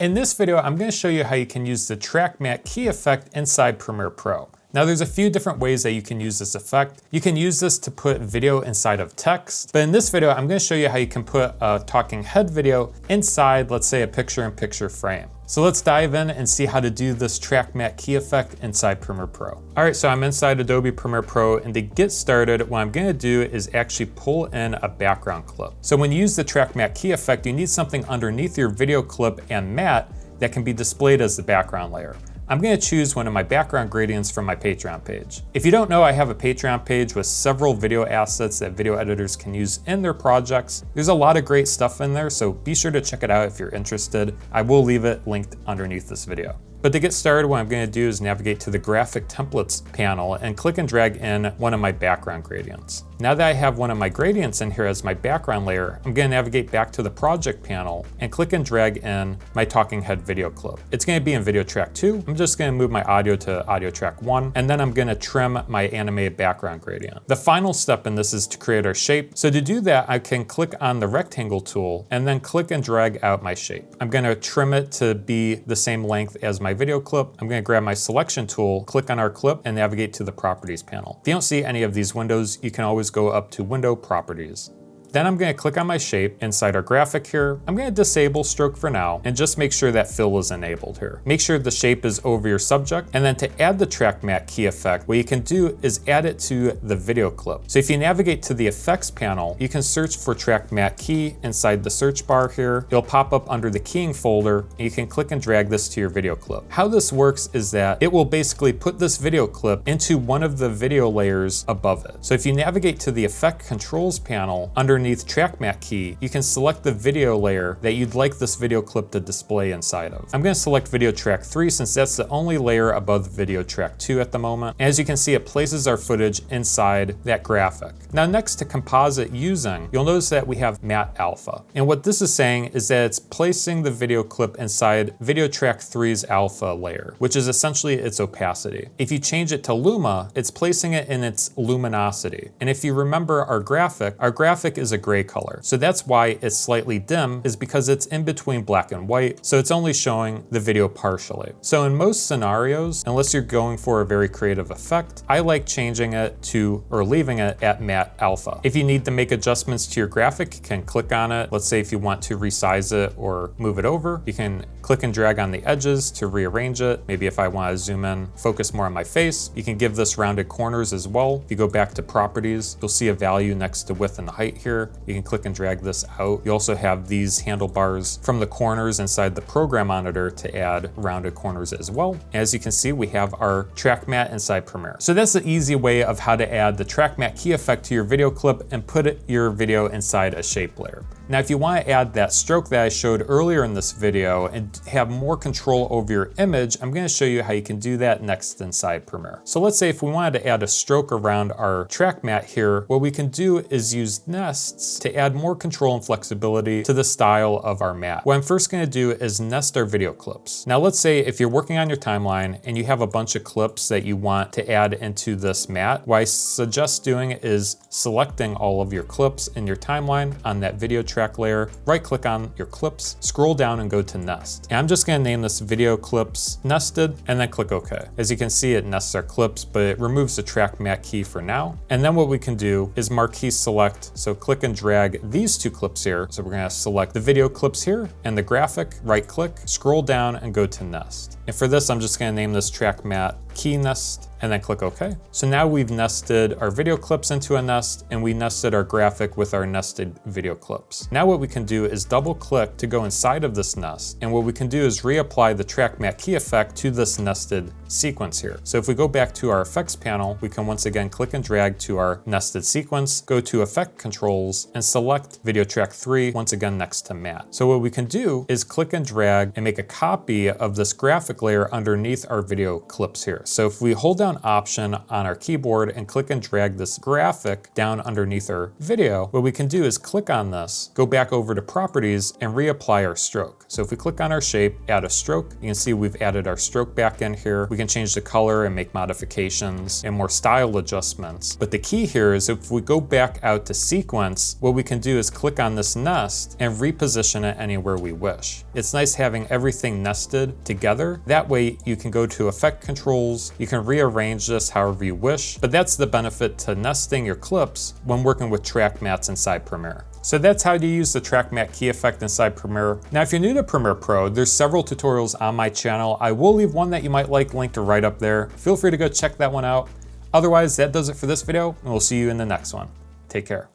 In this video, I'm going to show you how you can use the track matte key effect inside Premiere Pro. Now there's a few different ways that you can use this effect. You can use this to put video inside of text, but in this video, I'm going to show you how you can put a talking head video inside, let's say, a picture-in-picture frame. So let's dive in and see how to do this track matte key effect inside Premiere Pro. All right, so I'm inside Adobe Premiere Pro, and to get started, what I'm gonna do is actually pull in a background clip. So when you use the track matte key effect, you need something underneath your video clip and matte that can be displayed as the background layer. I'm gonna choose one of my background gradients from my Patreon page. If you don't know, I have a Patreon page with several video assets that video editors can use in their projects. There's a lot of great stuff in there, so be sure to check it out if you're interested. I will leave it linked underneath this video. But to get started, what I'm going to do is navigate to the graphic templates panel and click and drag in one of my background gradients. Now that I have one of my gradients in here as my background layer, I'm going to navigate back to the project panel and click and drag in my talking head video clip. It's going to be in video track 2. I'm just going to move my audio to audio track 1, and then I'm going to trim my animated background gradient. The final step in this is to create our shape. So to do that, I can click on the rectangle tool and then click and drag out my shape. I'm going to trim it to be the same length as my video clip. I'm going to grab my selection tool, click on our clip, and navigate to the properties panel. If you don't see any of these windows, you can always go up to Window Properties. Then I'm going to click on my shape inside our graphic here. I'm going to disable stroke for now and just make sure that fill is enabled here. Make sure the shape is over your subject, and then to add the track matte key effect, what you can do is add it to the video clip. So if you navigate to the effects panel, you can search for track matte key inside the search bar here. It'll pop up under the keying folder, and you can click and drag this to your video clip. How this works is that it will basically put this video clip into one of the video layers above it. So if you navigate to the effect controls panel underneath track matte key, you can select the video layer that you'd like this video clip to display inside of. I'm going to select video track 3 since that's the only layer above video track 2 at the moment. And as you can see, it places our footage inside that graphic. Now next to composite using, you'll notice that we have matte alpha. And what this is saying is that it's placing the video clip inside video track 3's alpha layer, which is essentially its opacity. If you change it to luma, it's placing it in its luminosity. And if you remember our graphic is a gray color. So that's why it's slightly dim, is because it's in between black and white. So it's only showing the video partially. So in most scenarios, unless you're going for a very creative effect, I like changing it to, or leaving it at matte alpha. If you need to make adjustments to your graphic, you can click on it. Let's say if you want to resize it or move it over, you can click and drag on the edges to rearrange it. Maybe if I want to zoom in, focus more on my face, you can give this rounded corners as well. If you go back to properties, you'll see a value next to width and height here. You can click and drag this out. You also have these handlebars from the corners inside the program monitor to add rounded corners as well. As you can see, we have our track matte inside Premiere. So that's the easy way of how to add the track matte key effect to your video clip and put your video inside a shape layer. Now, if you want to add that stroke that I showed earlier in this video and have more control over your image, I'm going to show you how you can do that next inside Premiere. So let's say if we wanted to add a stroke around our track matte here, what we can do is use nests to add more control and flexibility to the style of our matte. What I'm first going to do is nest our video clips. Now let's say if you're working on your timeline and you have a bunch of clips that you want to add into this matte, what I suggest doing is selecting all of your clips in your timeline on that video track layer, right click on your clips, scroll down and go to nest. And I'm just going to name this video clips nested and then click OK. As you can see, it nests our clips, but it removes the track matte key for now. And then what we can do is marquee select. So click and drag these two clips here. So we're going to select the video clips here and the graphic, right click, scroll down and go to nest. And for this, I'm just going to name this track matte key nest and then click OK. So now we've nested our video clips into a nest and we nested our graphic with our nested video clips. Now what we can do is double click to go inside of this nest. And what we can do is reapply the track matte key effect to this nested sequence here. So if we go back to our effects panel, we can once again click and drag to our nested sequence, go to effect controls and select video track 3 once again next to matte. So what we can do is click and drag and make a copy of this graphic layer underneath our video clips here. So if we hold down Option on our keyboard and click and drag this graphic down underneath our video, what we can do is click on this, go back over to Properties, and reapply our stroke. So if we click on our shape, add a stroke, you can see we've added our stroke back in here. We can change the color and make modifications and more style adjustments. But the key here is if we go back out to sequence, what we can do is click on this nest and reposition it anywhere we wish. It's nice having everything nested together. That way you can go to Effect Controls, you can rearrange this however you wish, but that's the benefit to nesting your clips when working with track mats inside Premiere. So that's how to use the track matte key effect inside Premiere. Now, if you're new to Premiere Pro, there's several tutorials on my channel. I will leave one that you might like linked right up there. Feel free to go check that one out. Otherwise, that does it for this video, and we'll see you in the next one. Take care.